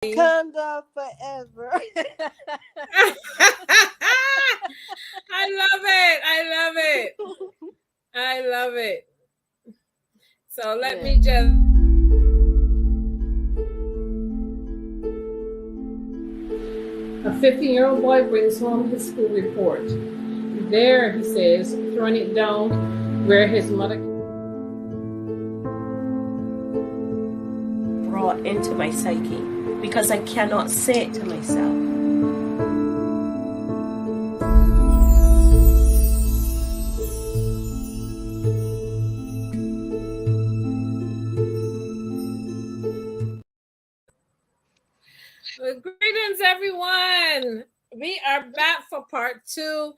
Wakanda forever. I love it. I love it. I love it. So let Yeah. me just. A 15-year-old boy brings home his school report. There, he says, throwing it down where his mother. Brought into my psyche because I cannot say it to myself. Greetings, everyone. We are back for part 2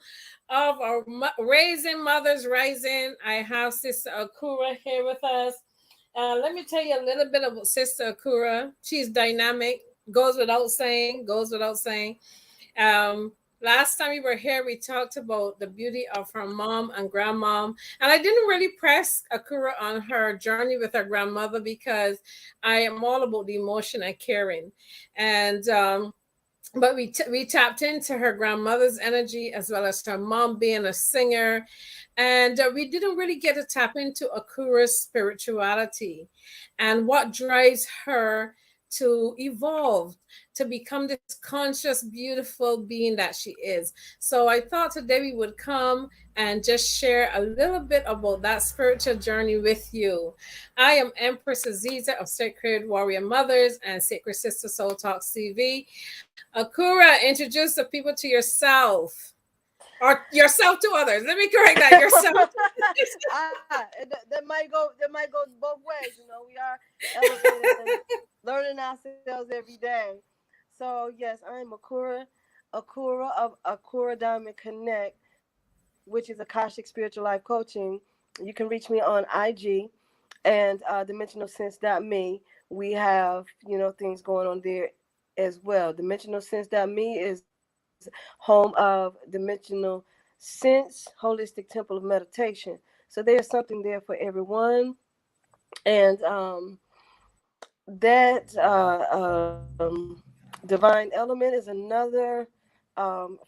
of our Raising Mothers Rising. I have Sister Akura here with us. Let me tell you a little bit about Sister Akura. She's dynamic, goes without saying, goes without saying. Um, Last time we were here, we talked about the beauty of her mom and grandmom. And I didn't really press Akura on her journey with her grandmother because I am all about the emotion and caring. And but we tapped into her grandmother's energy as well as her mom being a singer, and we didn't really get to tap into Akura's spirituality and what drives her to evolve to become this conscious, beautiful being that she is. So I thought today we would come and just share a little bit about that spiritual journey with you. I am Empress Aziza of Sacred Warrior Mothers and Sacred Sister Soul Talks TV. Akura, introduce the people to yourself or yourself to others. Let me correct that. Yourself. That might go both ways. You know, we are elevating and learning ourselves every day. So yes, I'm Akura of Akura Dimen Connect, which is Akashic Spiritual Life Coaching. You can reach me on IG and dimensionalsense.me. We have, things going on there as well. Dimensionalsense.me is home of Dimensional Sense Holistic Temple of Meditation. So there's something there for everyone. And that divine element is another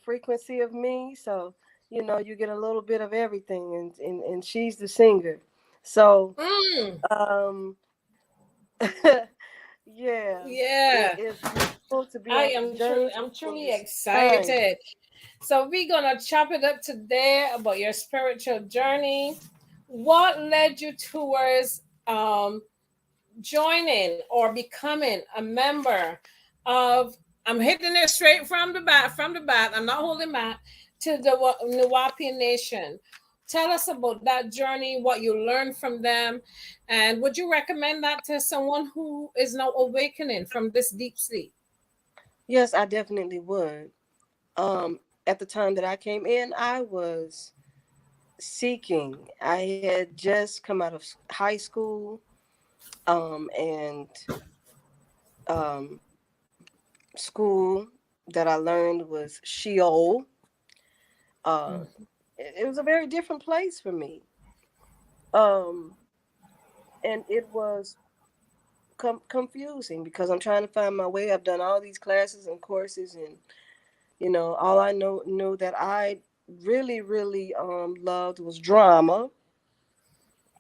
frequency of me. So, you get a little bit of everything, and she's the singer. So, um, yeah, it Yeah. is beautiful to be on the journey I'm for truly this time. excited. So we're gonna chop it up today about your spiritual journey. What led you towards joining or becoming a member of, I'm hitting it straight from the bat, I'm not holding back, to the Nawapi Nation. Tell us about that journey, what you learned from them, and would you recommend that to someone who is now awakening from this deep sleep? Yes, I definitely would. At the time that I came in, I was seeking. I had just come out of high school, and school that I learned was Sheol. It was a very different place for me, um, and it was confusing because I'm trying to find my way. I've done all these classes and courses, and all I knew that I really loved was drama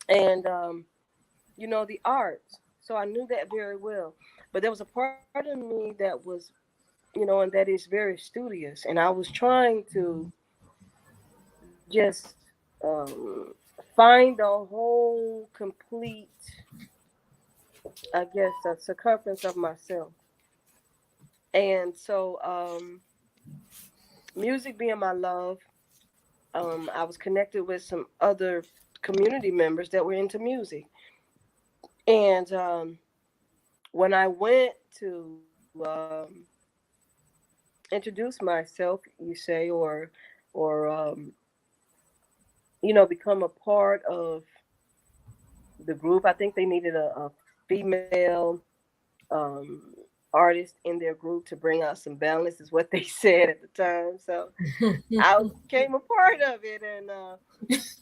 and the arts. So I knew that very well. But there was a part of me that was, and that is very studious, and I was trying to just find the whole complete, I guess, circumference of myself. And so, music being my love, I was connected with some other community members that were into music. And when I went to introduce myself, you say, or become a part of the group, I think they needed a female um, artist in their group to bring out some balance, is what they said at the time. So I became a part of it, and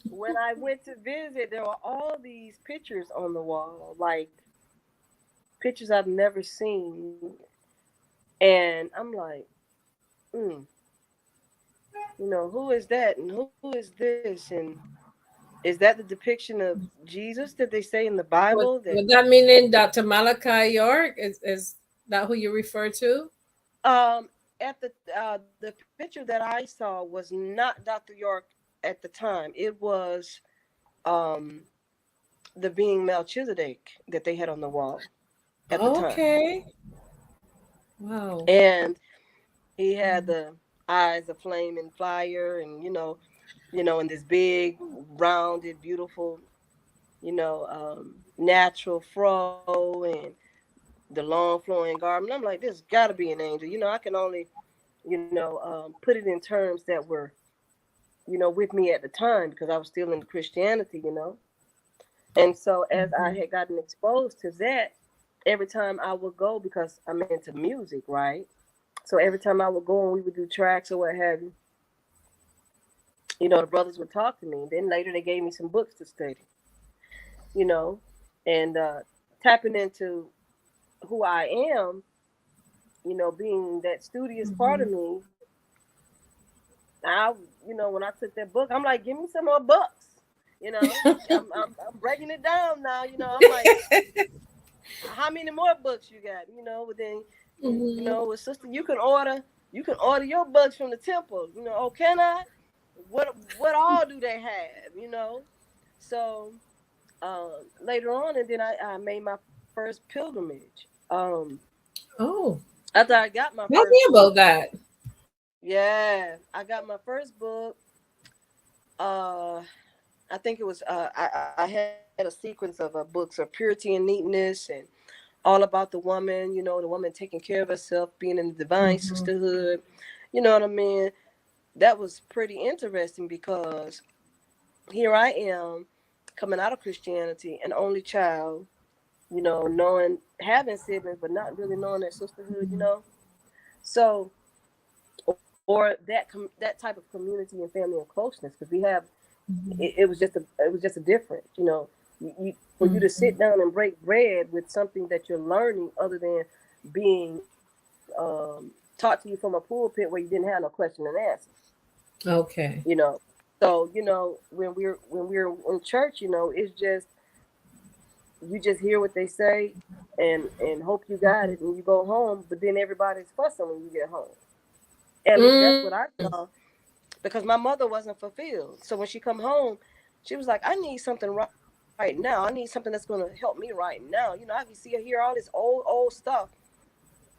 when I went to visit, there were all these pictures on the wall, like pictures I've never seen And I'm like, mm, who is that and who is this? And is that the depiction of Jesus that they say in the Bible? That Would that meaning Dr. Malachi York? Is that who you refer to? at the picture that I saw was not Dr. York at the time. It was um the being Melchizedek that they had on the wall at the time. Okay. Wow. And he had the eyes of flame and fire, and and this big, rounded, beautiful, natural fro and the long flowing garment. I'm like, this got to be an angel. I can only, put it in terms that were, with me at the time because I was still in Christianity. And so as I Mhm. had gotten exposed to that, every time I would go, because I'm into music, right? So every time I would go and we would do tracks or what have you, the brothers would talk to me. Then later they gave me some books to study, you know, and tapping into who I am, being that studious part of Mhm. me. I, when I took that book, I'm like, give me some more books. I'm breaking it down now. I'm like, how many more books you got? But then, Mhm. with sister, you can order your books from the temple. Oh, can I? What all do they have? So later on, and then I made my first pilgrimage. Oh, After I got my tell me first about book, that. yeah, I got my first book. Uh, I think it was I had a sequence of books of purity and neatness and all about the woman. The woman taking care of herself, being in the divine Mhm. sisterhood. You know what I mean? That was pretty interesting because here I am coming out of Christianity, an only child. Knowing having siblings, but not really knowing that sisterhood. So or that type of community and family and closeness because we have Mhm. it was just a difference. For you to Mhm. sit down and break bread with something that you're learning other than being taught to you from a pulpit where you didn't have no question and answer. Okay. you know so when we're in church, it's just you just hear what they say and hope you got it and you go home, but then everybody's fussing when you get home. At least that's what Mm. I saw, because my mother wasn't fulfilled. So when she come home, she was like, I need something right now. I need something that's going to help me right now. I can see or hear all this old stuff,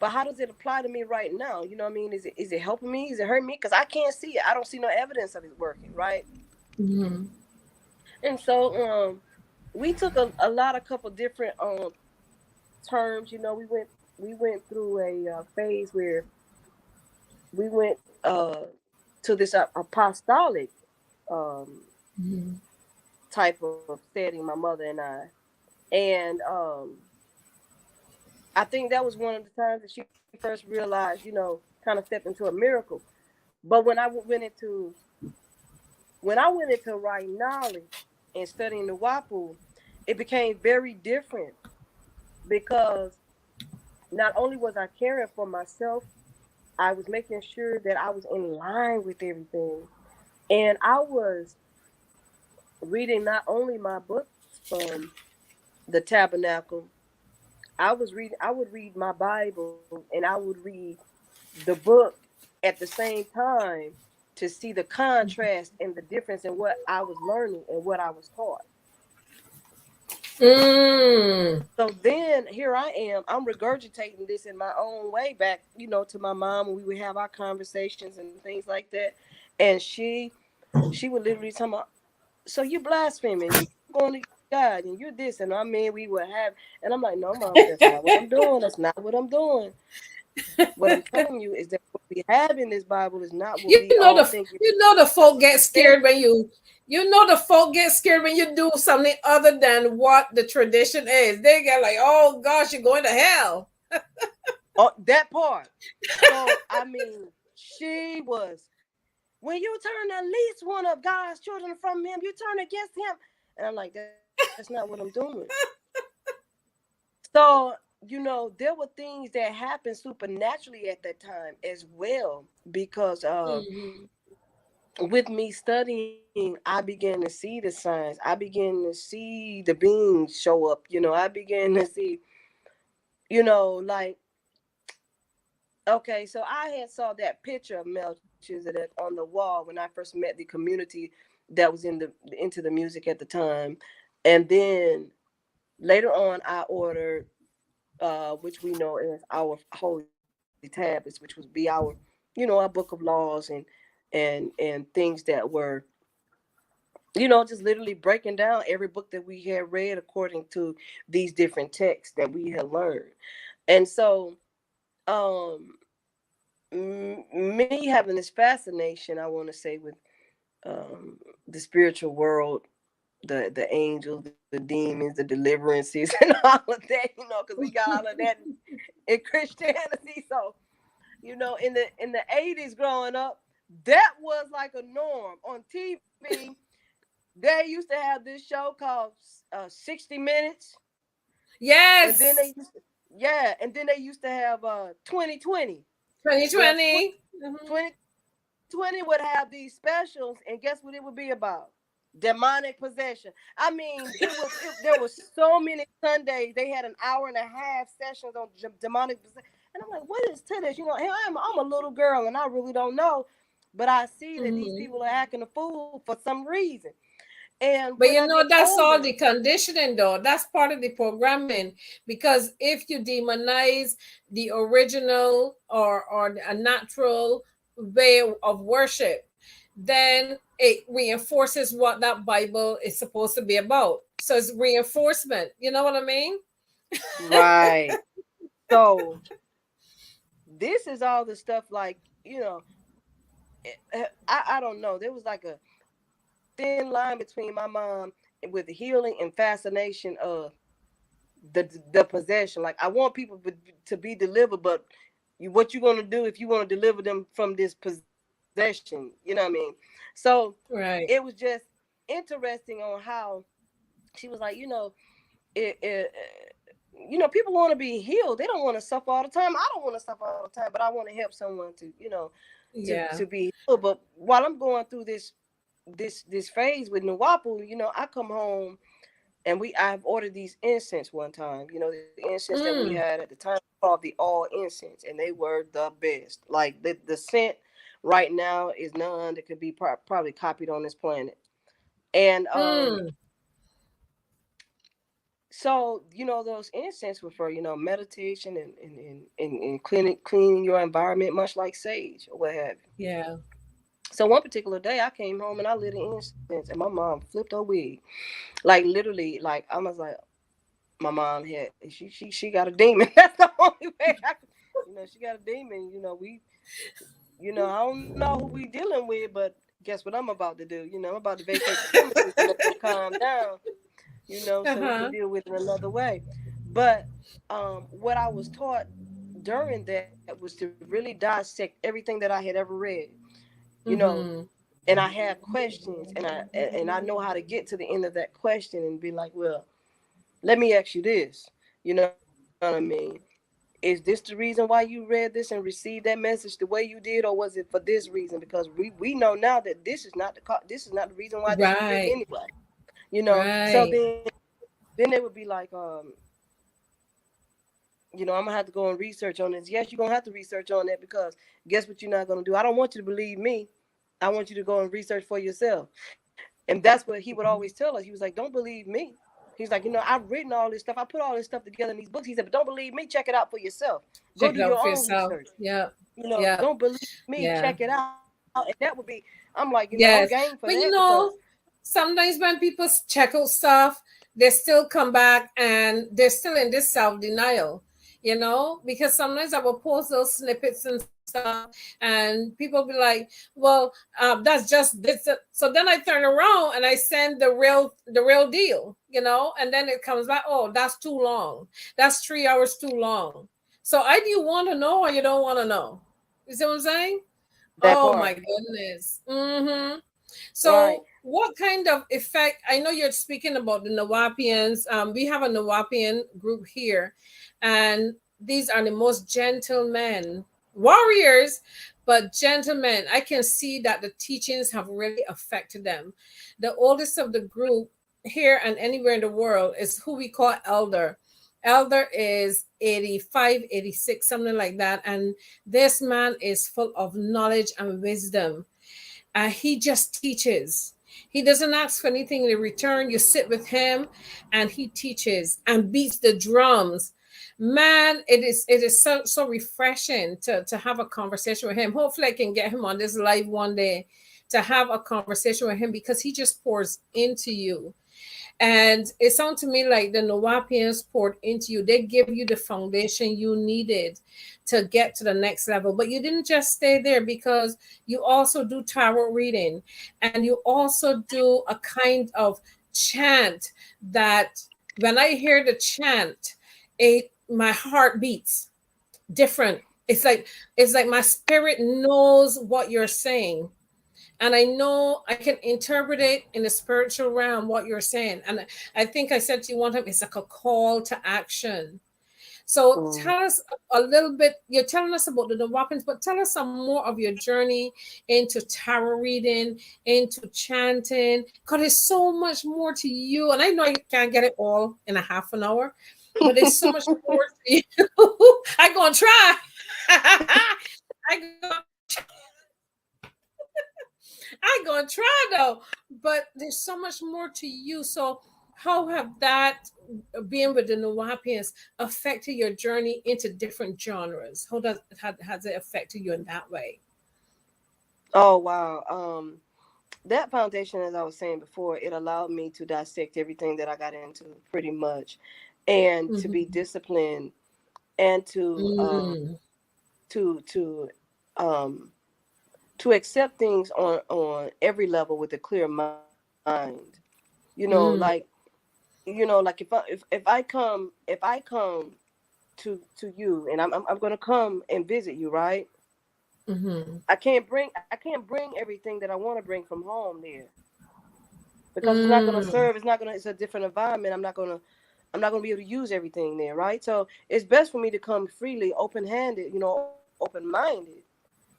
but how does it apply to me right now? You know what I mean? Is it helping me? Is it hurting me? Because I can't see it. I don't see no evidence of it working, right? Mhm. And so we took a lot of couple different terms. We went through a phase where we went to this apostolic um, Mhm. type of setting, my mother and I. And I think that was one of the times that she first realized, kind of stepped into a miracle. But when I went into writing knowledge and studying the WAPU, it became very different because not only was I caring for myself, I was making sure that I was in line with everything. And I was reading not only my books from the tabernacle, I would read my Bible and I would read the book at the same time to see the contrast and the difference in what I was learning and what I was taught. Mm. So then here I am, I'm regurgitating this in my own way back, to my mom when we would have our conversations and things like that. And she would literally tell me, so you blaspheming, you going to God and you this, and I mean we would have, and I'm like, no mom, that's not what I'm doing. That's not what I'm doing. What I'm telling you is that what we have in this Bible is not what we all think it The folk get is. scared when the folk get scared when you do something other than what the tradition is. They get like, oh gosh, you're going to hell. Oh, that part. So I mean, she was, when you turn at least one of God's children from him, you turn against him. And I'm like, that's not what I'm doing. So there were things that happened supernaturally at that time as well, because Mm-hmm. with me studying, I began to see the signs. I began to see the beings show up. I began to see, like, okay, so I had saw that picture of Melchizedek on the wall when I first met the community that was into the music at the time, and then later on I ordered, which we know as our holy tablets, which would be our book of laws and things that were, just literally breaking down every book that we had read according to these different texts that we had learned. And so, um, me having this fascination, I want to say, with the spiritual world, the angels, the demons, the deliverances, and all of that, because we got all of that in Christianity. So, in the 80s growing up, that was like a norm on TV. They used to have this show called 60 Minutes, and then Yes. they used to, yeah, and then they used to have 2020. Well, 2020. Mm-hmm. 2020 would have these specials, and guess what it would be about? Demonic possession. I mean, there was so many Sundays they had an hour and a half sessions on demonic possession, and I'm like, what is to this? Here I'm a little girl, and I really don't know, but I see that these Mm-hmm. people are acting a fool for some reason. And when But I get that's all older, the conditioning, though. That's part of the programming. Because if you demonize the original or a natural way of worship, then it reinforces what that Bible is supposed to be about. So it's reinforcement. You know what I mean? right? So this is all the stuff, like, I don't know. There was like a thin line between my mom with the healing and fascination of the possession. Like, I want people to be delivered, but what you gonna do if you want to deliver them from this possession? You know what I mean? So it was Right. just interesting on how she was like, people want to be healed. They don't want to suffer all the time. I don't want to suffer all the time, but I want to help someone to, to Yeah. be healed. But while I'm going through this phase with Nawapu, I come home and I've ordered these incense one time. The incense that we had Mm. at the time called the all incense, and they were the best. Like, the scent right now is none that could be probably copied on this planet. And Mm. so, those incense were for, meditation and cleaning your environment, much like sage or what have you. Yeah. So one particular day I came home and I lit an incense, and my mom flipped her wig. Like, literally, like, I was like, my mom had, she got a demon. That's the only way I could, she got a demon. I don't know who we dealing with, but guess what I'm about to do? I'm about to vacate the premises and let them calm down, so we can Uh-huh. deal with it another way. But what I was taught during that was to really dissect everything that I had ever read, you know, Mm-hmm. and I have questions, and I know how to get to the end of that question and be like, well, let me ask you this. You know what I mean? Is this the reason why you read this and received that message the way you did, or was it for this reason? Because we know now that this is not the reason why this was written Right. anyway. So Right. then they would be like, I'm gonna have to go and research on this. Yes, you're gonna have to research on that, because guess what you're not gonna do? I don't want you to believe me. I want you to go and research for yourself. And that's what he would always tell us. He was like, don't believe me. He's like, I've written all this stuff. I put all this stuff together in these books. He said, but don't believe me. Check it out for yourself. Go Check do it your out for own yourself. research. Yeah. Yeah. Don't believe me. Yeah. Check it out. And that would be, I'm like, I'm Yes. game for that, But because sometimes when people check out stuff, they still come back and they're still in this self-denial, because sometimes I will post those snippets and stuff, and people be like, well, that's just this. So then I turn around and I send the real deal, and then it comes back, oh, that's too long. That's 3 hours too long. So either you want to know or you don't want to know. You see what I'm saying? that Oh part. my goodness. Mm-hmm. Right. So what kind of effect? I know you're speaking about the Nawapians. We have a Nawapian group here, and these are the most gentlemen, warriors, but gentlemen. I can see that the teachings have really affected them. The oldest of the group here and anywhere in the world is who we call elder. Elder is 85, 86, something like that. And this man is full of knowledge and wisdom. He just teaches. He doesn't ask for anything in return. You sit with him and he teaches and beats the drums. Man, it is so refreshing to have a conversation with him. Hopefully I can get him on this live one day to have a conversation with him, because he just pours into you. And it sounds to me like the Nawapians poured into you. They give you the foundation you needed to get to the next level. But you didn't just stay there, because you also do tarot reading, and you also do a kind of chant that when I hear the chant, my heart beats different. It's like my spirit knows what you're saying, and I know I can interpret it in the spiritual realm what you're saying. And I think I said to you one time, it's like a call to action. So tell us a little bit. You're telling us about the weapons, but tell us some more of your journey into tarot reading, into chanting, because there's so much more to you. And I know you can't get it all in a half an hour, but there's so much more to you. I'm gonna try. I I gonna try though, but there's so much more to you. So, how have that being with the Nawapians affected your journey into different genres? How has it affected you in that way? Oh wow. That foundation, as I was saying before, it allowed me to dissect everything that I got into pretty much, and to be Mm-hmm. disciplined, and Mm. to um to accept things on every level with a clear mind. You know, like Mm. like if I come to you, and I'm gonna come and visit you, right? Mm-hmm. I can't bring everything that I want to bring from home there, because it's not gonna Mm. serve. It's a different environment. I'm not gonna be able to use everything there, right? So it's best for me to come freely, open handed, open minded,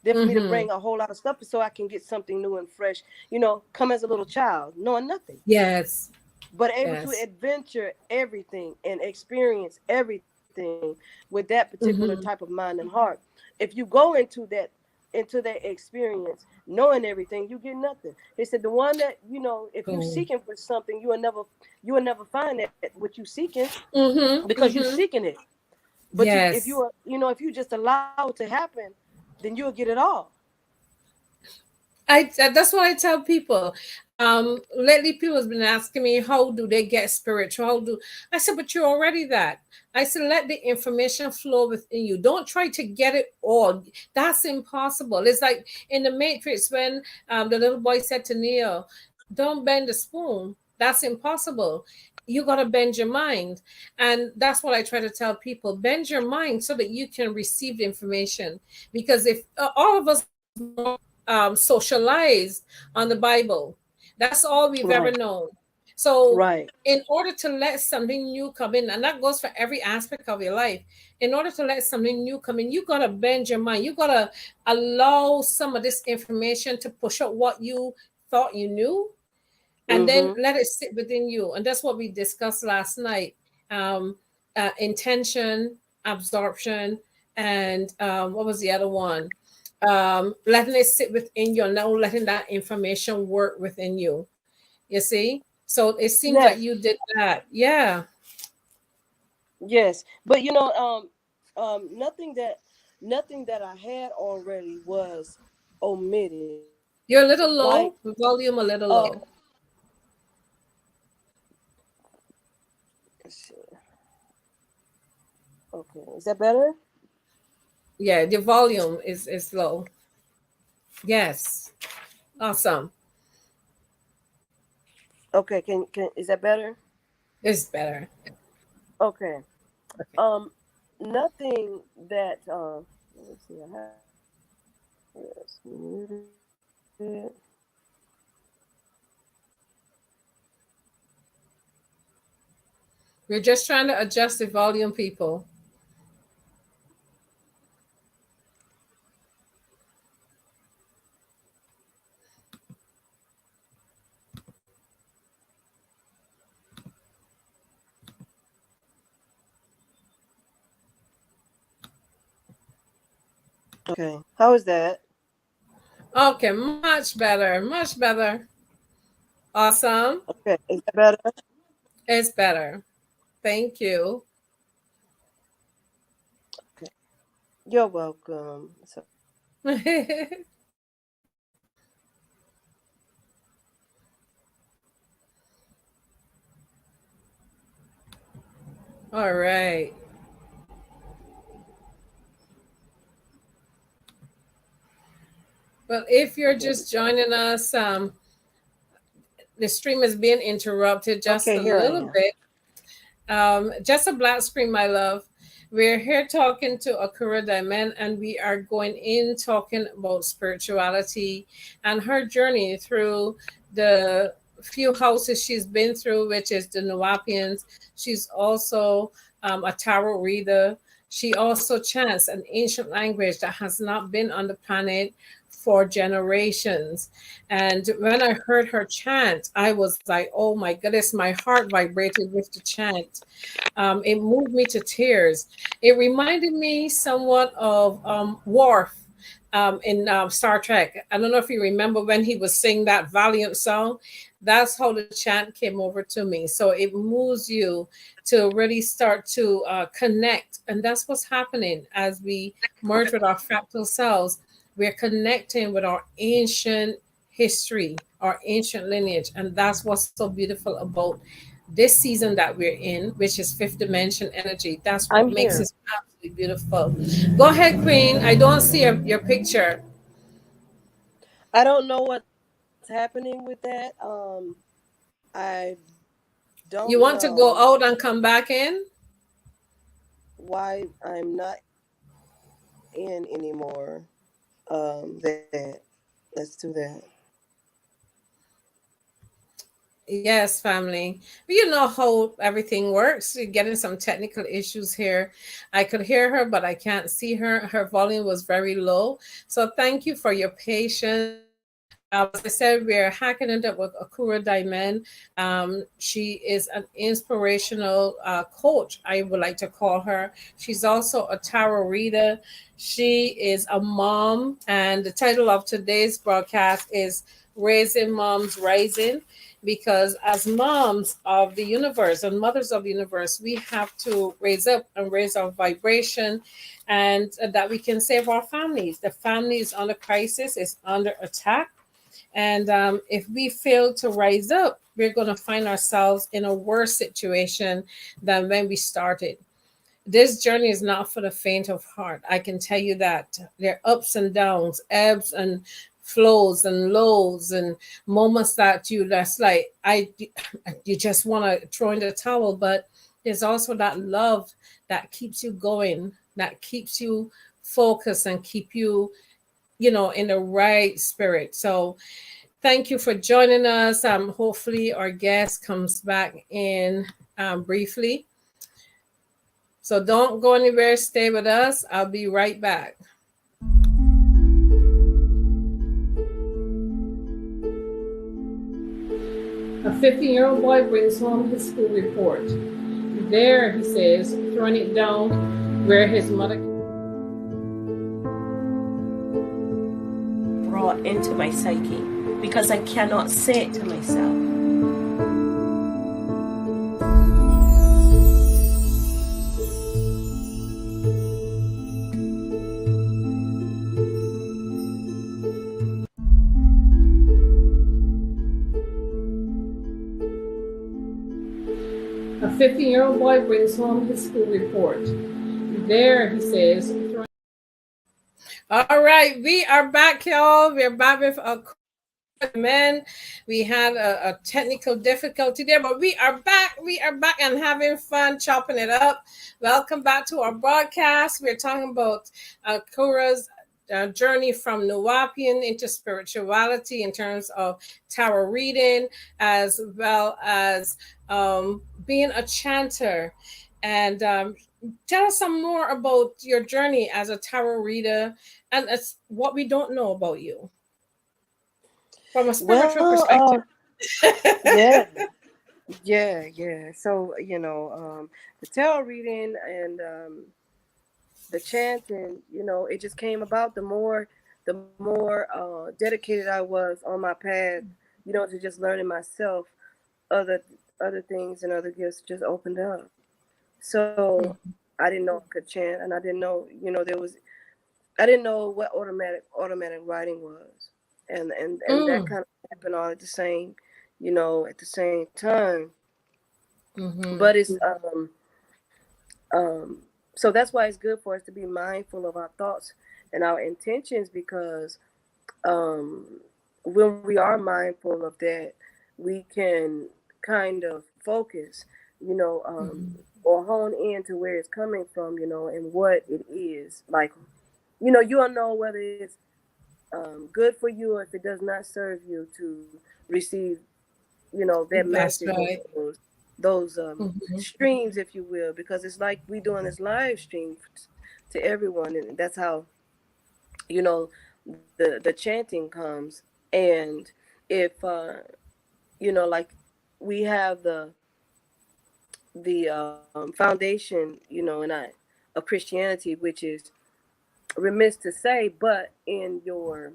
than for me to bring a Mm-hmm. whole lot of stuff so I can get something new and fresh. Come as a little child, knowing nothing, Yes. but able to Yes. adventure everything and experience everything with that particular type of Mm-hmm. mind and heart. If you go into that experience knowing everything, you get nothing. They said the one that if you're Cool. seeking for something, you will never find that what you're seeking, Mm-hmm. because you're Mm-hmm. seeking it. But if you Yes. are, if you just allow it to happen, then you'll get it all. That's what I tell people. Lately people has been asking me, how do they get spiritual? How do I said, but you're already that. I said, let the information flow within you. Don't try to get it all. That's impossible. It's like in the Matrix when the little boy said to Neo, don't bend the spoon. That's impossible. You got to bend your mind. And that's what I try to tell people: bend your mind so that you can receive the information. Because if all of us socialized on the Bible. That's all we've Right. ever known. So, Right. in order to let something new come in, and that goes for every aspect of your life, in order to let something new come in, you got to bend your mind. You got to allow some of this information to push out what you thought you knew, and then Mhm. let it sit within you. And that's what we discussed last night. Intention, absorption, and what was the other one? Letting it sit within you, and now letting that information work within you. You see? So it seems like Yes. you did that. Yeah. Yes. But nothing that I had already was omitted. You're a Like little low, the volume a little uh low. let's see. Okay. Is that better? Yeah, the volume is low. Yes. Awesome. Okay. Can is that better? It's better. Okay. Okay. Um Nothing that let me see. I have this muted. We're just trying to adjust the volume, people. Okay. How is that? Okay, much better, much better. Awesome. Okay. Is that better? It's better. Thank you. Okay. You're welcome. So, All right. Well, if you're just joining us, the stream is being interrupted just okay, a here I little am. bit. Just a black screen, my love. We're here talking to Akura Dimen, and we are going in talking about spirituality and her journey through the few houses she's been through, which is the Nuwapians. She's also a tarot reader. She also chants an ancient language that has not been on the planet for generations. And when I heard her chant, I was like, oh my goodness, my heart vibrated with the chant. It moved me to tears. It reminded me somewhat of Worf in Star Trek. I don't know if you remember when he was singing that Valiant song. That's how the chant came over to me. So it moves you to really start to connect. And that's what's happening as we merge with our fractal selves. We're connecting with our ancient history, our ancient lineage. And that's what's so beautiful about this season that we're in, which is fifth dimension energy. That's what I'm makes here. it absolutely beautiful. Go ahead, Queen. I don't see your picture. I don't know what's happening with that. I You don't want to go know out and come back in? why I'm not in anymore. That. Let's do that. Yes, family. You know how everything works. You're getting some technical issues here. I could hear her, but I can't see her. Her volume was very low. So thank you for your patience. As I said, we're hacking it up with Akura Dimen. She is an inspirational coach, I would like to call her. She's also a tarot reader. She is a mom, and the title of today's broadcast is Raising Moms Rising. Because as moms of the universe and mothers of the universe, we have to raise up and raise our vibration, and that we can save our families. The family is under crisis, is under attack, and if we fail to rise up, we're going to find ourselves in a worse situation than when we started. This journey is not for the faint of heart. I can tell you that. There are ups and downs, ebbs and flows and lows, and moments that that's like you just want to throw in the towel. But there's also that love that keeps you going, that keeps you focused and keep you, in the right spirit. So thank you for joining us. Hopefully our guest comes back in briefly. So don't go anywhere. Stay with us. I'll be right back. A 15-year-old boy brings home his school report. There, he says, throwing it down where his mother brought into my psyche because I cannot say it to myself. A 15-year-old boy brings home his school report. There, he says. All right, we are back, y'all. We're back with a man. We had a technical difficulty there, but we are back. We are back and having fun chopping it up. Welcome back to our broadcast. We're talking about Akura's journey from Nuwapian into spirituality in terms of tarot reading, as well as being a chanter. And tell us some more about your journey as a tarot reader, and it's what we don't know about you from a spiritual Well, perspective. yeah, yeah. So the tarot reading and the chanting, it just came about the more dedicated I was on my path, to just learning myself. Other things and other gifts just opened up. So I didn't know I could chant, and I didn't know, I didn't know what automatic writing was, and that Mm, kind of happened all at the same, at the same time. mm-hmm. But it's so that's why it's good for us to be mindful of our thoughts and our intentions, because um, when we are mindful of that, we can kind of focus, or hone in to where it's coming from, and what it is. Like, you'll know whether it's good for you or if it does not serve you to receive, that That's message or right. those Mm-hmm. streams, if you will, because it's like we doing this live stream to everyone, and that's how you know the chanting comes. And if like we have the foundation, of Christianity, which is remiss to say, but in your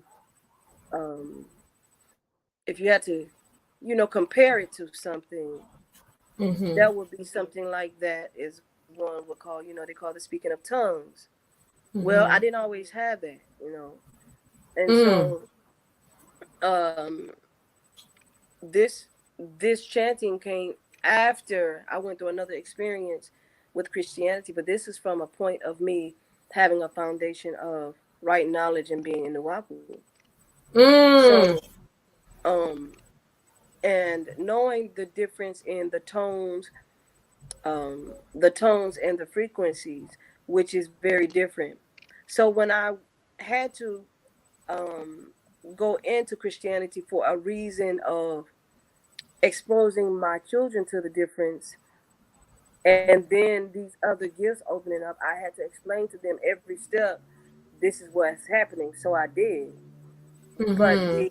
if you had to compare it to something, Mm-hmm. that would be something like that is one would call, they call the speaking of tongues. Well, I Mm-hmm. didn't always have that, and Mm. so um this this chanting came after I went through another experience with Christianity, but this is from a point of me having a foundation of right knowledge and being in the Wapu. Mm. So um and knowing the difference in the tones and the frequencies, which is very different. So when I had to um go into Christianity for a reason of exposing my children to the difference, and then these other gifts opening up, I had to explain to them every step, this is what's happening. So I did. But Mm-hmm.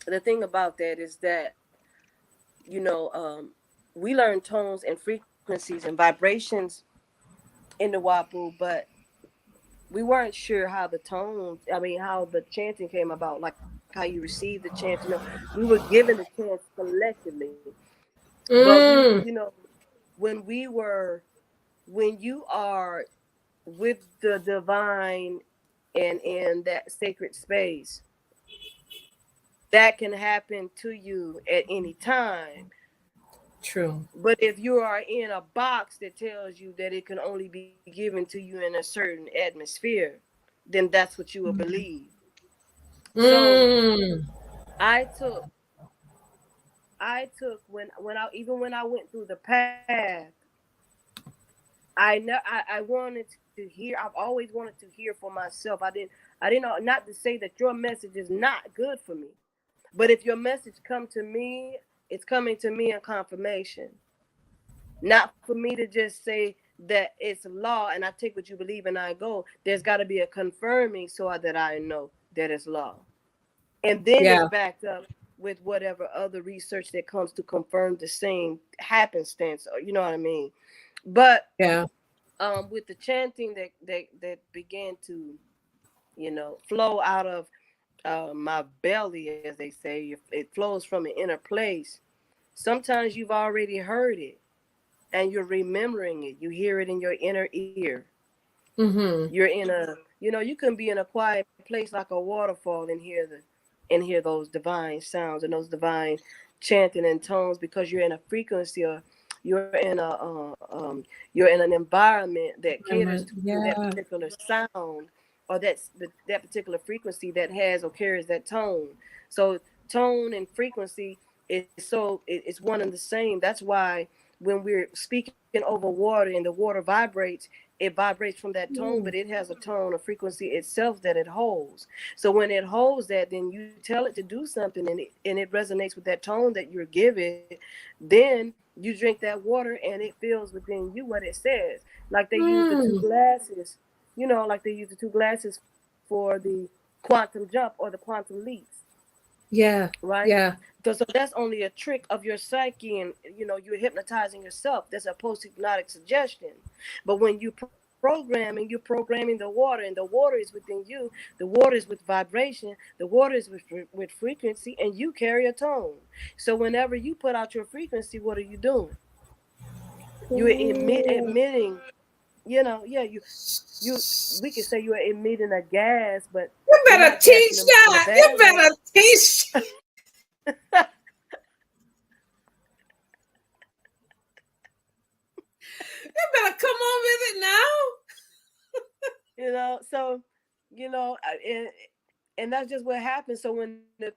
the thing about that is that, you know um we learn tones and frequencies and vibrations in the Wapu, but we weren't sure how the tones, I mean, how the chanting came about, like how you receive the chant. We were given the chant collectively, but Mm. when we were, when you are with the divine and in that sacred space, that can happen to you at any time. True. But if you are in a box that tells you that it can only be given to you in a certain atmosphere, then that's what you will believe. So Mm. I took when I, even when I went through the path, I wanted to hear. I've always wanted to hear for myself. I didn't know, not to say that your message is not good for me, but if your message come to me, it's coming to me in confirmation. Not for me to just say that it's law and I take what you believe and I go. There's got to be a confirming so that I know that it's law. And then it's Yeah. backed up with whatever other research that comes to confirm the same happenstance, or you know what I mean. But Yeah. with the chanting that began to flow out of my belly, as they say, it flows from an inner place. Sometimes you've already heard it and you're remembering it. You hear it in your inner ear. Mm-hmm. You're in a, you can be in a quiet place like a waterfall and hear those divine sounds and those divine chanting and tones, because you're in a frequency, or you're in a you're in an environment that caters to that Yeah. particular sound, or that particular frequency that has or carries that tone. So tone and frequency is it's one and the same. That's why when we're speaking over water and the water vibrates, it vibrates from that tone, but Mm. it has a tone, a frequency itself that it holds. So when it holds that, then you tell it to do something, and it resonates with that tone that you're giving. Then you drink that water, and it feels within you what it says. Like they use the two Mm. glasses, like they use the two glasses for the quantum jump or the quantum leaps, Yeah. right? Yeah. So that's only a trick of your psyche, and you're hypnotizing yourself. That's a post-hypnotic suggestion. But when you program and you're programming the water, and the water is within you, the water is with vibration, the water is with frequency, and you carry a tone. So whenever you put out your frequency, what are you doing? You're Ooh. emitting. Yeah, you we could say you're emitting a gas, but You you're better not gassing teach in a that. You bad way. better teach. You better come on with it now. So and that's just what happened. So when the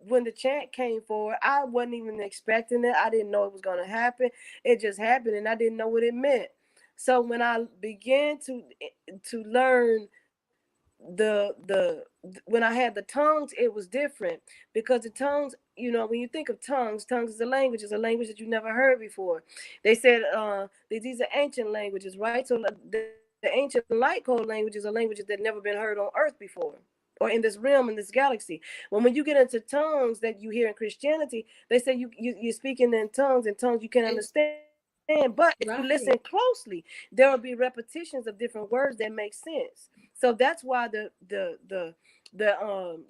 when the chant came forward, I wasn't even expecting it. I didn't know it was going to happen. It just happened, and I didn't know what it meant. So when I began to learn when I had the tongues, it was different, because the tongues, when you think of tongues is a language. It's a language that you never heard before. They said these are ancient languages, right? So the ancient light code languages are languages that never been heard on Earth before, or in this realm, in this galaxy. When you get into tongues that you hear in Christianity, they say you're speaking in tongues, and tongues you can understand. But if you listen Right. closely, there will be repetitions of different words that make sense. So that's why the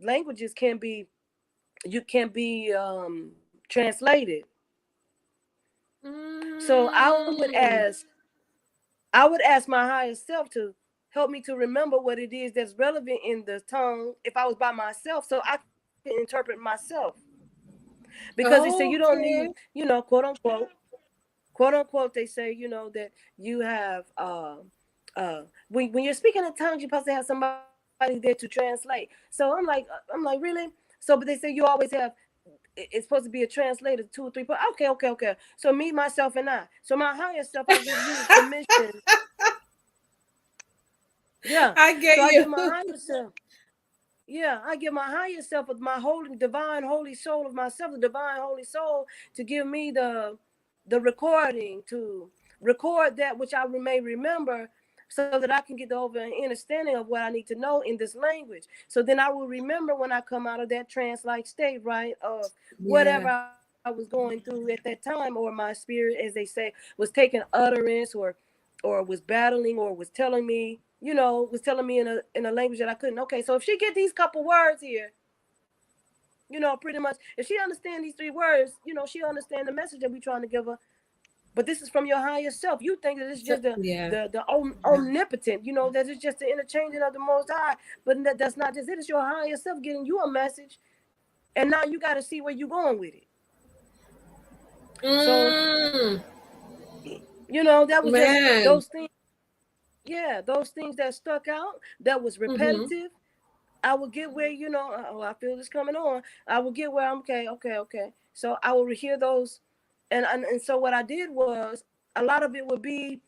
languages can be translated. So Mm. I would ask my higher self to help me to remember what it is that's relevant in the tongue if I was by myself, so I can interpret myself. Because they say you don't need, Okay. quote unquote, they say, that you have when you're speaking in tongues, you're supposed to have somebody there to translate. So I'm like, really? So but they say you always have, it's supposed to be a translator, 2 or 3 people. Okay. So me, myself, and I. So my higher self, I give you permission. Yeah. I get So I you. give my higher self. Yeah, I give my higher self, with my holy, divine, holy soul of myself, the divine, holy soul, to give me the recording, to record that which I may remember, so that I can get the over understanding of what I need to know in this language. So then I will remember when I come out of that trance-like state, right, of whatever Yeah. I was going through at that time, or my spirit, as they say, was taking utterance, or was battling, or was telling me, in a language that I couldn't. Okay, so if she get these couple words here, pretty much, if she understand these 3 words, she understand the message that we trying to give her. But this is from your higher self. You think that it's just Yeah. the omnipotent, that it's just the interchanging of the Most High. But that's not just it. It's your higher self getting you a message, and now you got to see where you're going with it. So, Mm. that was just Man. those things. Yeah, those things that stuck out. That was Mm-hmm. repetitive. I will get where, oh, I feel this coming on. I will get where I'm okay. So I will hear those, and so what I did was, a lot of it would be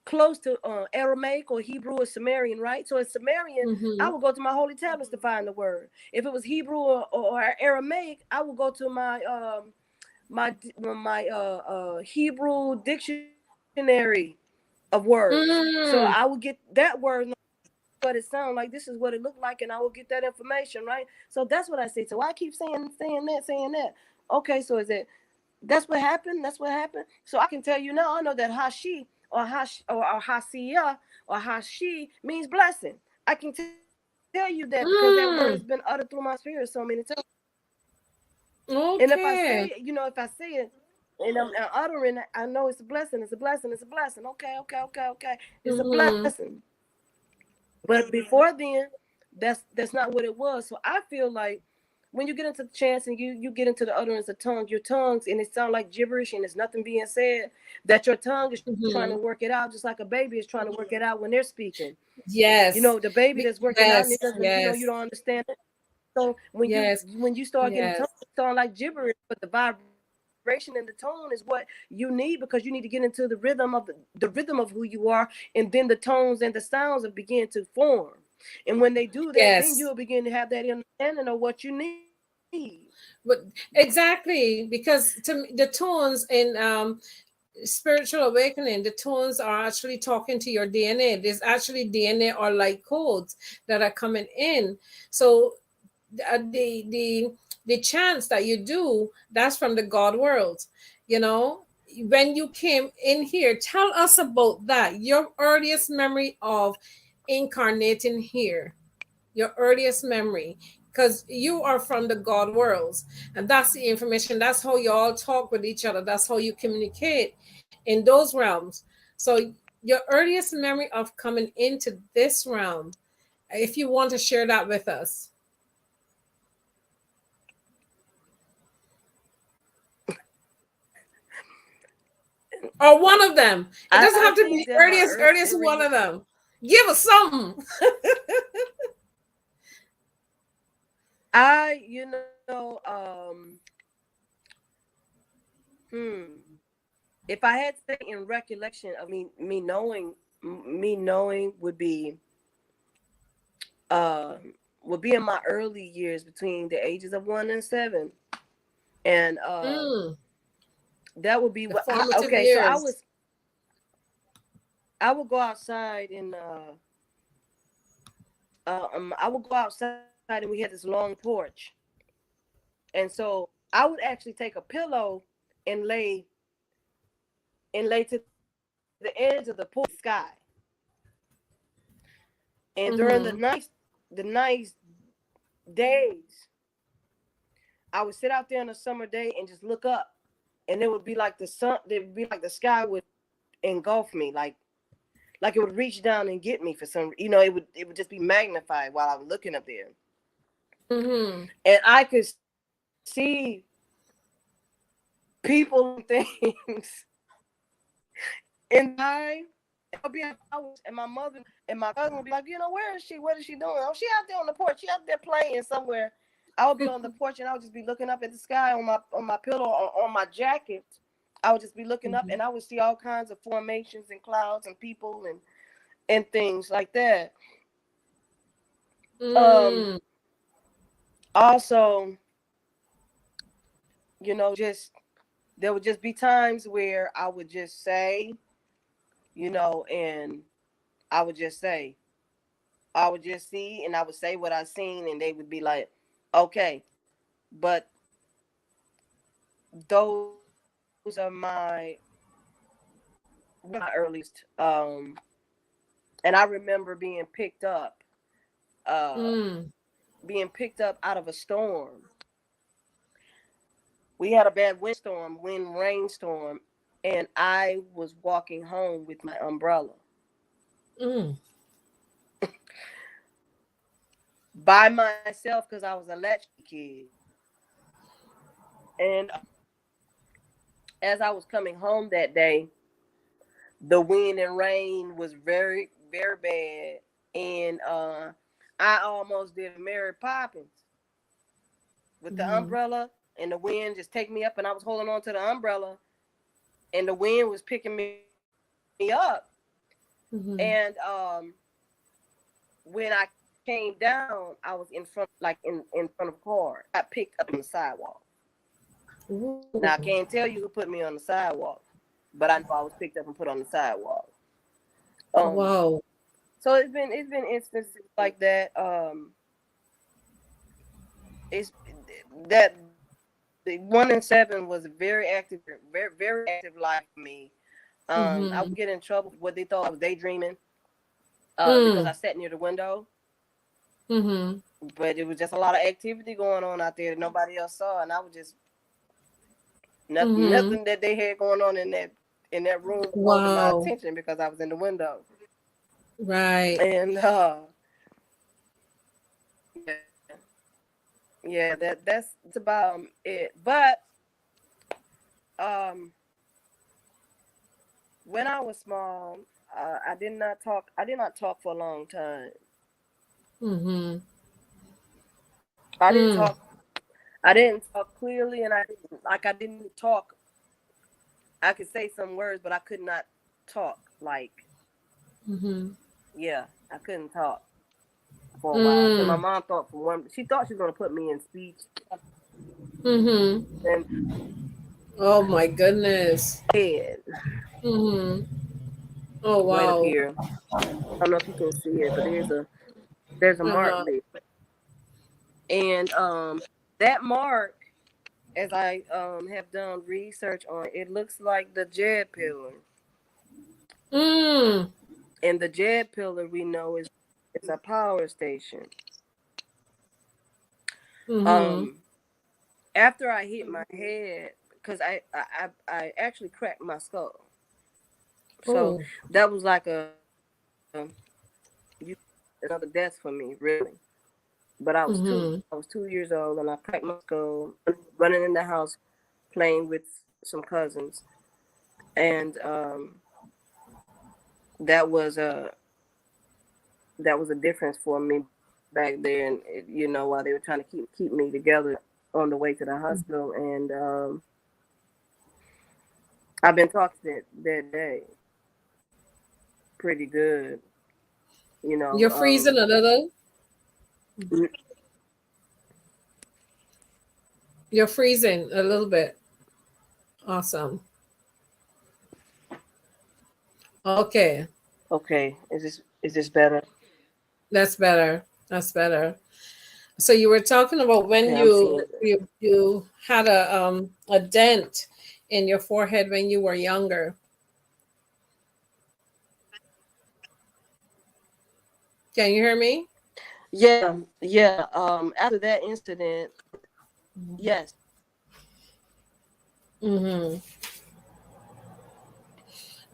close to Aramaic or Hebrew or Sumerian, right? So in Sumerian, I Mm-hmm. would go to my holy tablets to find the word. If it was Hebrew or Aramaic, I would go to my Hebrew dictionary of words. So I would get Mm. that word, what it sounds like, this is what it looked like, and I will get that information, right? So that's what I say. So I keep saying that. Okay, so is it, that's what happened? That's what happened. So I can tell you now, I know that Hashi or Hasiya or Hashi means blessing. I can tell you that because that word has been uttered through Mm. my spirit so many times. And Okay. if I say it, and I'm uttering it, I know it's a blessing. It's a blessing. It's a blessing. Okay. It's a Mm-hmm. blessing. But before then, that's not what it was. So I feel like when you get into the chance and you get into the utterance of tongues, your tongues, and it sounds like gibberish and there's nothing being said, that your tongue is trying to work Mm-hmm. it out, just like a baby is trying to work it out when they're speaking. Yes. The baby that's working out, and it Yes. doesn't, you Yes. don't understand it. So when you Yes. when you start getting tongues, Yes. it sound like gibberish, but the vibration vibration and the tone is what you need, because you need to get into the rhythm of the rhythm of who you are, and then the tones and the sounds will begin to form. And when they do that, then Yes. you'll begin to have that understanding of what you need. But exactly, because to me, the tones in spiritual awakening, the tones are actually talking to your DNA. There's actually DNA or light codes that are coming in. So the chants that you do, that's from the God world. You know, when you came in here, tell us about that. Your earliest memory of incarnating here, your earliest memory, because you are from the God worlds, and that's the information. That's how you all talk with each other. That's how you communicate in those realms. So your earliest memory of coming into this realm, if you want to share that with us, or one of them. It doesn't I have to be think the that my earliest one of them. Give us something. know, if I had to say in recollection of me knowing uh, would be in my early years between the ages of 1 and 7, and Mm, that would be the what. formative Okay, so years. I would go outside and I would go outside and we had this long porch, and so I would actually take a pillow and lay to the edge of the porch sky. And during Mm-hmm. the nice days, I would sit out there on a summer day and just look up, and it would be like the sun. It would be like the sky would engulf me, like it would reach down and get me for some. It would just be magnified while I was looking up there, Mm-hmm. and I could see people and things in the sky. I'll be out hours, and my mother and my cousin would be like, where is she? What is she doing? Oh, she out there on the porch. She out there playing somewhere. I would be on the porch and I would just be looking up at the sky on my pillow on my jacket. I would just be looking up Mm-hmm. and I would see all kinds of formations and clouds and people and things like that. Um, Mm. Also, just there would just be times where I would just say, and I would just say, I would just see and I would say what I seen, and they would be like, okay, but those are my earliest. And I remember uh, Mm. being picked up out of a storm. We had a bad rainstorm, and I was walking home with my umbrella Mm. by myself because I was a latchkey kid. And as I was coming home that day, the wind and rain was very, very bad. And I almost did Mary Poppins with the Mm-hmm. umbrella, and the wind just take me up, and I was holding on to the umbrella, and the wind was picking me up. And Mm-hmm. when I came down, I was in front, like in front of a car. I picked up on the sidewalk. Ooh. Now I can't tell you who put me on the sidewalk, but I know I was picked up and put on the sidewalk. Um, Wow. so it's been instances like that. It's that the 1 and 7 was a very very active life for me. I Mm-hmm. would get in trouble for what they thought I was daydreaming, because Mm. I sat near the window. Mm-hmm. But it was just a lot of activity going on out there that nobody else saw, and I was just Mm-hmm. nothing that they had going on in that room was holding my Wow. attention because I was in the window. Right. And yeah, yeah, that's about it. But um, when I was small, I did not talk. I did not talk for a long time. Mm-hmm. I didn't Mm. talk. I didn't talk clearly, and I didn't talk. I could say some words, but I could not talk. Like, Mm-hmm. yeah, I couldn't talk for a while. So my Mm. mom thought she thought she was gonna put me in speech, Mm-hmm. and Oh my goodness. head Mm-hmm. Oh right up wow. here. I don't know if you can see it, but there's a mark Uh-huh. there, and that mark, as I have done research on, it looks like the Jed pillar, Mm. and the Jed pillar we know is a power station. Mm-hmm. Um, after I hit my head, because I actually cracked my skull, so Oh. that was like another death for me, really. But Mm-hmm. I was 2 years old, and I cracked my skull running in the house playing with some cousins, and that was a that was a difference for me back there. And while they were trying to keep me together on the way to the hospital, and I've been talking that day pretty good, you know. You're freezing a little. You're freezing a little bit. Awesome. Okay. Okay, is this better? That's better. That's better. So you were talking about when Okay, I'm seeing it. you had a dent in your forehead when you were younger. Can you hear me? Yeah, yeah. After that incident, yes, Mm-hmm.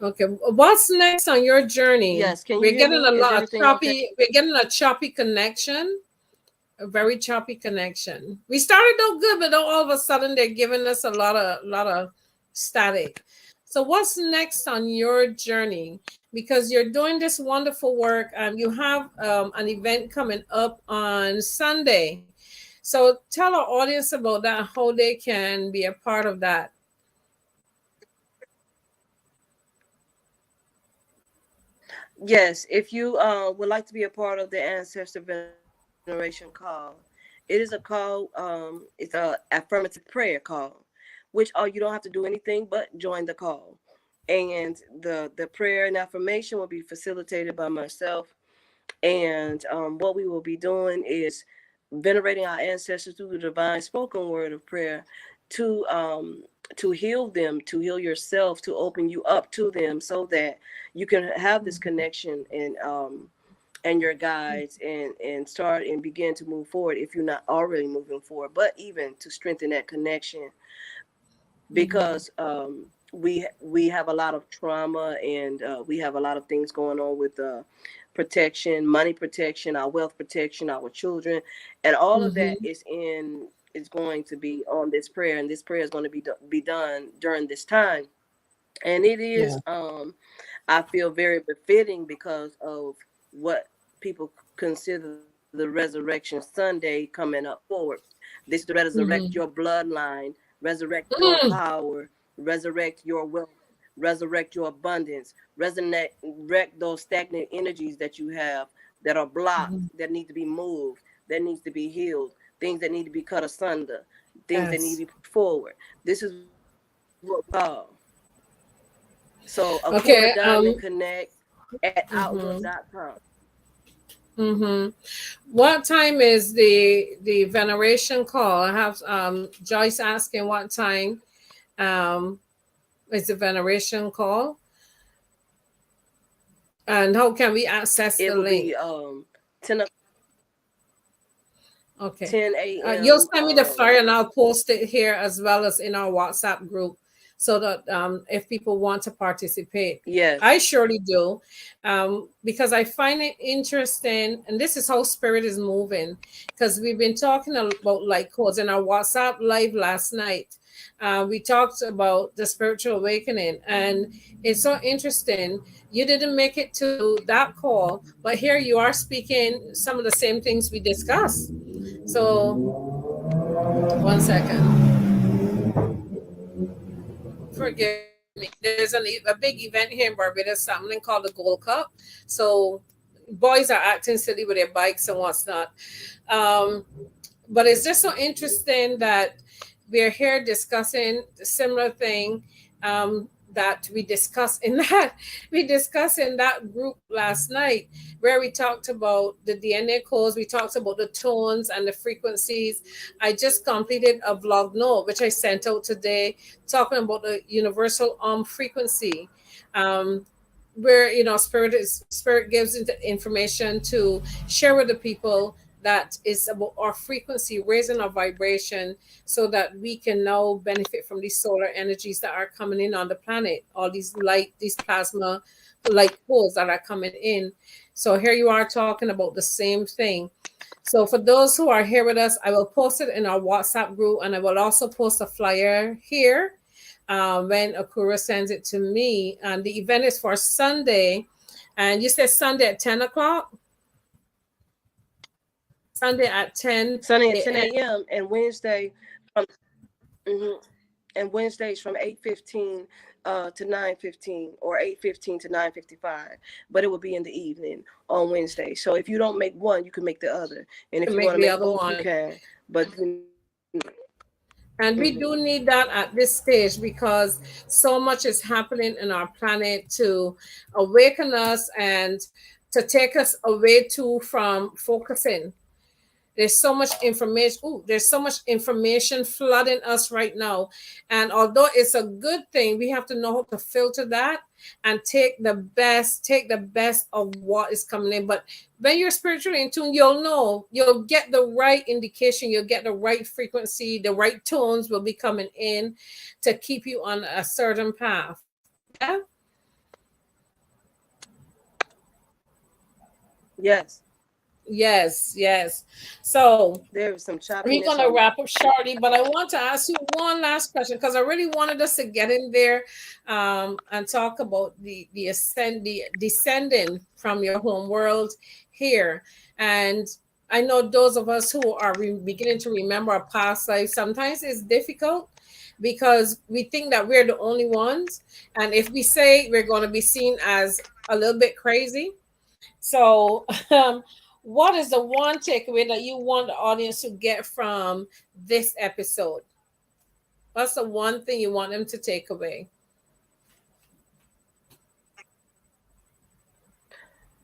Okay. What's next on your journey? yes. Can you hear me? Is everything okay? We're getting a choppy connection. A very choppy connection. We started out good, but then all of a sudden they're giving us a lot of static. So what's next on your journey? Because you're doing this wonderful work. You have an event coming up on Sunday. So tell our audience about that, how they can be a part of that. Yes, if you would like to be a part of the Ancestor Veneration Call, it is a call. It's a affirmative prayer call, which you don't have to do anything but join the call, and the prayer and affirmation will be facilitated by myself. And what we will be doing is venerating our ancestors through the divine spoken word of prayer to um, to heal them, to heal yourself, to open you up to them, so that you can have this connection and your guides and start and begin to move forward if you're not already moving forward, but even to strengthen that connection Mm-hmm. because we have a lot of trauma and we have a lot of things going on with protection, money protection, our wealth protection, our children, and all of that Mm-hmm. is going to be on this prayer, and this prayer is going to be done during this time, and it Yeah. is I feel very befitting because of what people consider the resurrection Sunday coming up forward. This is to resurrect Mm-hmm. your bloodline, resurrect your Mm-hmm. power, resurrect your wealth, resurrect your abundance, resurrect those stagnant energies that you have that are blocked, that need to be moved, that needs to be healed, things that need to be cut asunder, things that need Yes. to be put forward. This is what we call. So Akura Okay. Diamond Connect at Mm-hmm. outlook.com. Mm-hmm. What time is the veneration call? I have Joyce asking what time um is the veneration call and how can we access It the will link? be 10 Okay. 10 You'll a.m. send me the flyer and I'll post it here as well as in our WhatsApp group so that if people want to participate. Yes. I surely do because I find it interesting. And this is how spirit is moving because we've been talking about light codes in our WhatsApp live last night. We talked about the spiritual awakening, and it's so interesting. You didn't make it to that call, but here you are speaking some of the same things we discussed. So One second. Forgive me. There's a big event here in Barbados, something called the Gold Cup. So boys are acting silly with their bikes and what's not. Um, but it's just so interesting that we're here discussing the similar thing that we discussed in that we discussed in that group last night, where we talked about the DNA codes, we talked about the tones and the frequencies. I just completed a vlog note which I sent out today, talking about the universal frequency, um, where spirit gives information to share with the people, that is about our frequency, raising our vibration, so that we can now benefit from these solar energies that are coming in on the planet, all these light, these plasma light poles that are coming in. So here you are talking about the same thing. So for those who are here with us, I will post it in our WhatsApp group, and I will also post a flyer here when Akura sends it to me. And the event is for Sunday, and you said Sunday at 10 o'clock. Sunday at 10 Sunday at 10 a.m. a.m. and Wednesday from mhm, and Wednesdays from 8:15 to 9:15, or 8:15 to 9:55. But it will be in the evening on Wednesday. So if you don't make one, you can make the other. And to if you make want to the make other both, you one. can. But And we do mhm. need that at this stage, because so much is happening in our planet to awaken us and to take us away too from focusing. There's so much information. Ooh, there's so much information flooding us right now. And although it's a good thing, we have to know how to filter that and take the best of what is coming in. But when you're spiritually in tune, you'll know, you'll get the right indication, you'll get the right frequency, the right tones will be coming in to keep you on a certain path. Yeah. Yes, Yes, yes. So there is some we're choppiness gonna on. wrap up shortly, but I want to ask you one last question, because I really wanted us to get in there and talk about the descending from your home world here. And I know those of us who are beginning to remember our past life, sometimes it's difficult because we think that we're the only ones, and if we say, we're going to be seen as a little bit crazy. So, what is the one takeaway that you want the audience to get from this episode? What's the one thing you want them to take away?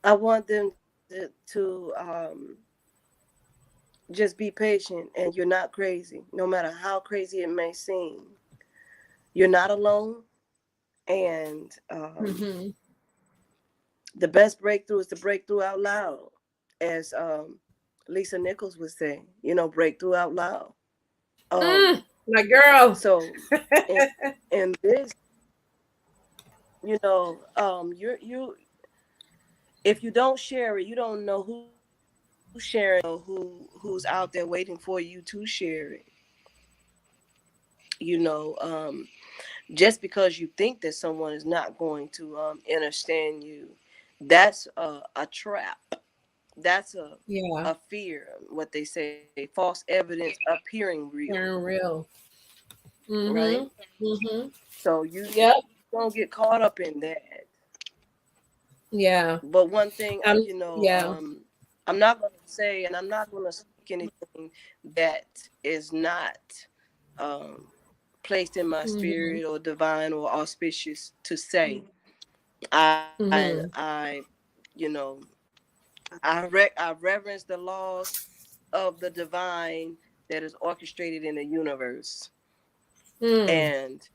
I want them to just be patient, and you're not crazy, no matter how crazy it may seem. You're not alone, and Mm-hmm. the best breakthrough is to break through out loud, as Lisa Nichols would say. Break through out loud. Um, My girl. so, in, in this, you if you don't share it, you don't know who's sharing, who's out there waiting for you to share it. You know, just because you think that someone is not going to understand you, that's a trap. That's Yeah, a fear. What they say, false evidence appearing real, very real. right? Mm-hmm. Mm-hmm. So you Yep. don't get caught up in that. Yeah. But one thing, Yeah. I'm not going to say, and I'm not going to speak anything that is not um, placed in my Mm-hmm. spirit or divine or auspicious to say. I, Mm-hmm. you know, I reverence the laws of the divine that is orchestrated in the universe. Mm. And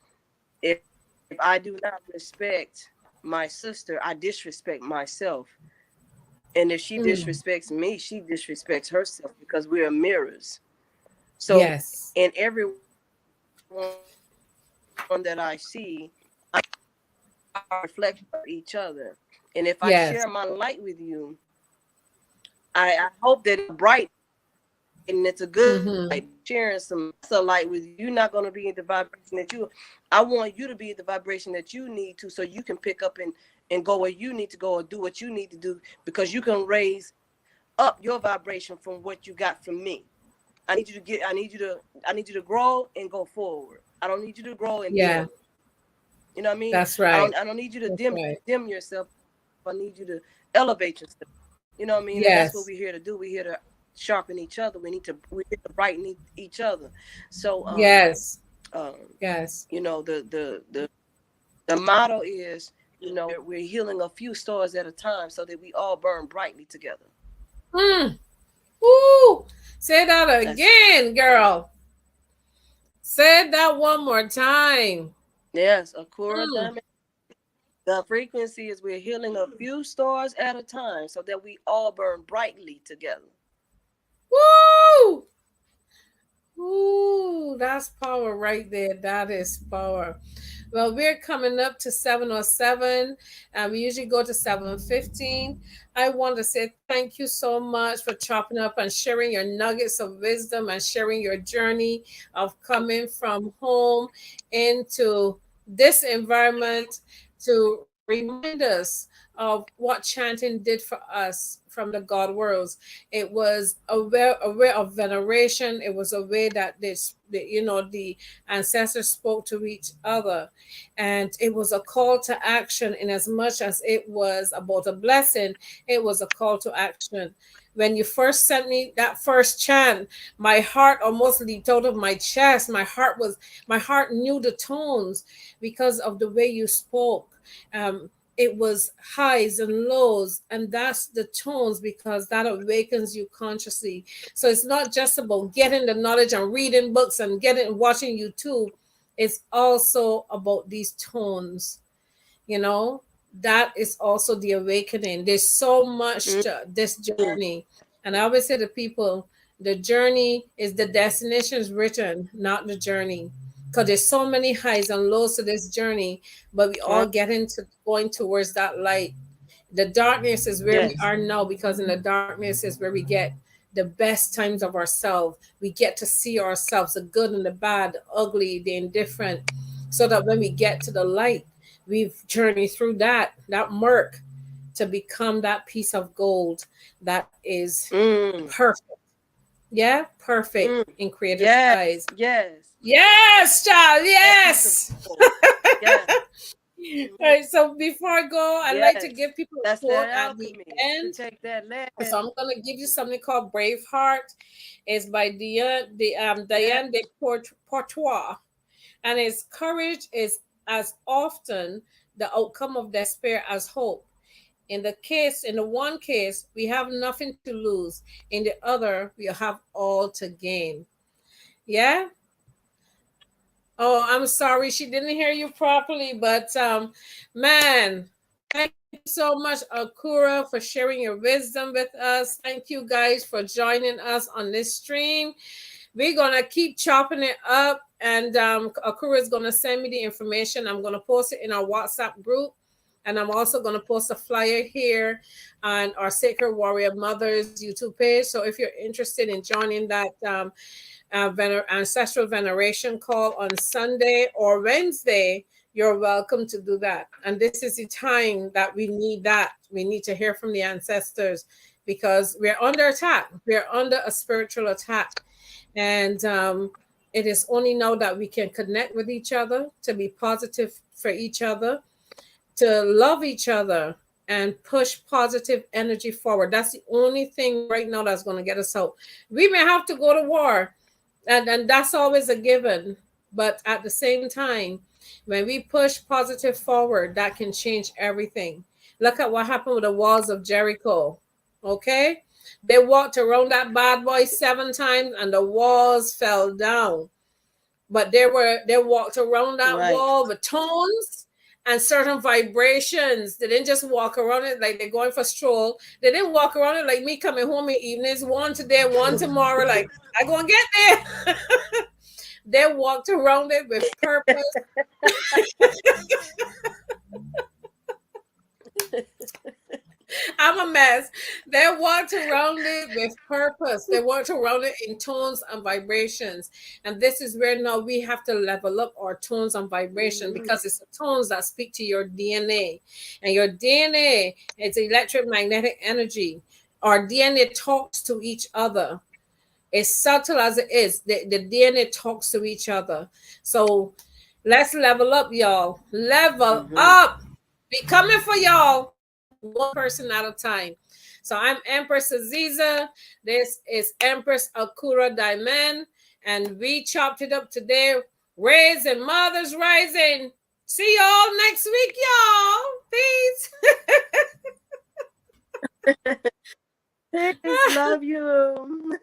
if I do not respect my sister, I disrespect myself. And if she Mm. disrespects me, she disrespects herself, because we are mirrors. So, Yes. in everyone that I see, are a reflection of each other. And if I share my Yes. light with you, I hope that it's bright and it's a good light. Mm-hmm. Sharing some lesser light with you, you're not going to be in the vibration that you. I want you to be in the vibration that you need to, so you can pick up and go where you need to go, or do what you need to do, because you can raise up your vibration from what you got from me. I need you to grow and go forward. I don't need you to grow and Yeah, dim. You know what I mean? that's right. I don't need you to That's right. dim yourself. I need you to elevate yourself. You know what I mean? And that's what Yes. we're here to do. We're here to sharpen each other. We're here to brighten each other. So Yes. um Yes. you know, the motto is, you know, we're healing a few stars at a time so that we all burn brightly together. Mm. Woo! Say that That's again, girl. Say that one more time. yes, Akura Mm. Dimen. The frequency is we're healing a few stars at a time so that we all burn brightly together. Woo! Ooh, that's power right there. That is power. Well, we're coming up to 7:07, and we usually go to 7:15. I want to say thank you so much for chopping up and sharing your nuggets of wisdom and sharing your journey of coming from home into this environment to remind us of what chanting did for us from the God worlds. It was a way of veneration. It was a way that the ancestors spoke to each other, and it was a call to action. In as much as it was about a blessing, it was a call to action. When you first sent me that first chant, my heart almost leaped out of my chest. My heart knew the tones because of the way you spoke. It was highs and lows, and that's the tones, because that awakens you consciously. So it's not just about getting the knowledge and reading books and watching YouTube. It's also about these tones, you know. That is also the awakening. There's so much to this Mm. journey, and I always say to people, the journey is the destination is written, not the journey, because there's so many highs and lows to this journey, but we all Right. get into going towards that light. The darkness is where we Yes. are now, because in the darkness is where we get the best times of ourselves. We get to see ourselves, the good and the bad, the ugly, the indifferent, so that when we get to the light, we've journeyed through that murk to become that piece of gold that is Mm. perfect. Yeah, perfect Mm. in creator's Yes. eyes. Yes. Yes, child. That piece of Yes. gold. Yes. All Mhm. right, so before I go, I like to Yes. give people a That's quote that at the alchemy to end. take that So land. I'm gonna give you something called Braveheart. It's by Yeah. Diane de Portois, and its courage is as often the outcome of despair as hope. In the one case, we have nothing to lose. In the other, we have all to gain. Yeah. Oh, I'm sorry, she didn't hear you properly, but man, thank you so much, Akura, for sharing your wisdom with us. Thank you guys for joining us on this stream. We're gonna keep chopping it up, and Akura is gonna send me the information. I'm gonna post it in our WhatsApp group, and I'm also gonna post a flyer here on our Sacred Warrior Mothers YouTube page. So if you're interested in joining that ancestral veneration call on Sunday or Wednesday, you're welcome to do that. And this is the time that we need that. We need to hear from the ancestors, because we're under attack. We're under a spiritual attack. And it is only now that we can connect with each other, to be positive for each other, to love each other, and push positive energy forward. That's the only thing right now that's going to get us out. We may have to go to war, and that's always a given. But at the same time, when we push positive forward, that can change everything. Look at what happened with the walls of Jericho. Okay, they walked around that bad boy 7 times and the walls fell down, but they walked around that Right. wall with tones and certain vibrations. They didn't just walk around it like they're going for a stroll. They didn't walk around it like me coming home in evenings, one today, one tomorrow, like I gonna get there. They walked around it with purpose. I'm a mess. They walked around it with purpose. They walked around it in tones and vibrations. And this is where now we have to level up our tones and vibration, Mhm. because it's the tones that speak to your DNA. And your DNA is electromagnetic energy. Our DNA talks to each other. as subtle as it is, the DNA talks to each other. So let's level up, y'all. Level up. We coming for y'all, one person at a time. So I'm Empress Aziza. This is Empress Akura Dimen, and we chopped it up today. Raising Mothers Rising. See y'all next week, y'all. Peace. Peace. Love you.